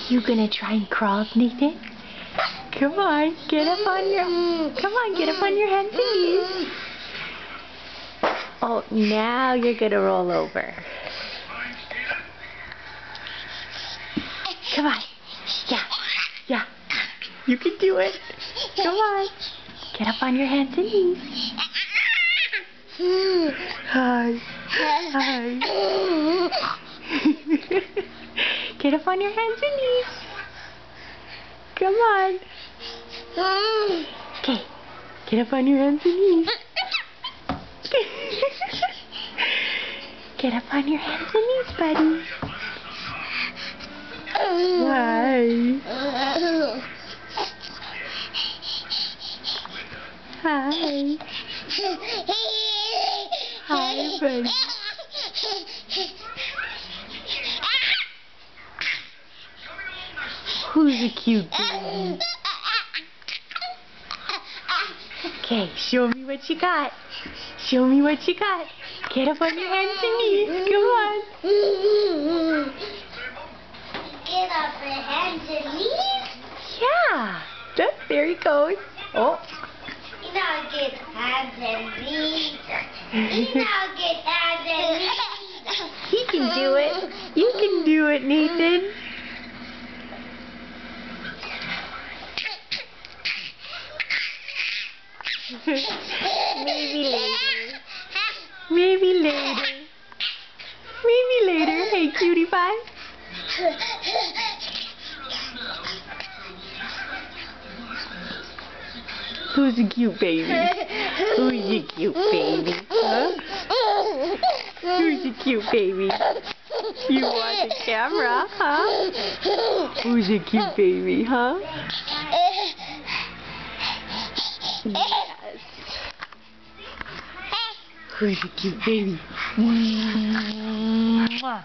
You gonna try and crawl, Nathan? Come on, get up on your hands and knees. Oh, now you're gonna roll over. Come on. Yeah. You can do it. Come on. Get up on your hands and knees. Hi. Get up on your hands and knees. Come on. Okay. Get up on your hands and knees. Get up on your hands and knees, buddy. Hi. Hi. Hi, buddy. Who's a cute baby? Okay, show me what you got. Show me what you got. Get up on your hands and knees. Come on. Get up your hands and knees? Yeah. There he goes. Oh. Now get hands and knees. Now get hands and knees. He can do it. You can do it, Nathan. Maybe later. Maybe later. Maybe later. Hey, cutie pie. Who's a cute baby? Who's a cute baby? Huh? Who's a cute baby? You want the camera, huh? Who's a cute baby, huh? Yes. Who's a cute baby? Mwah.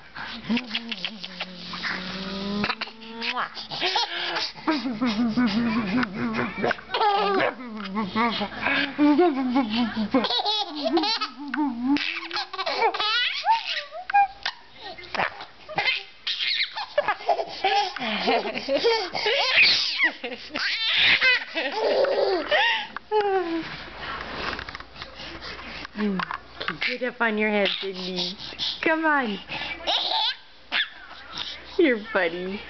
Get up on your hands and knees. Come on. Here, buddy.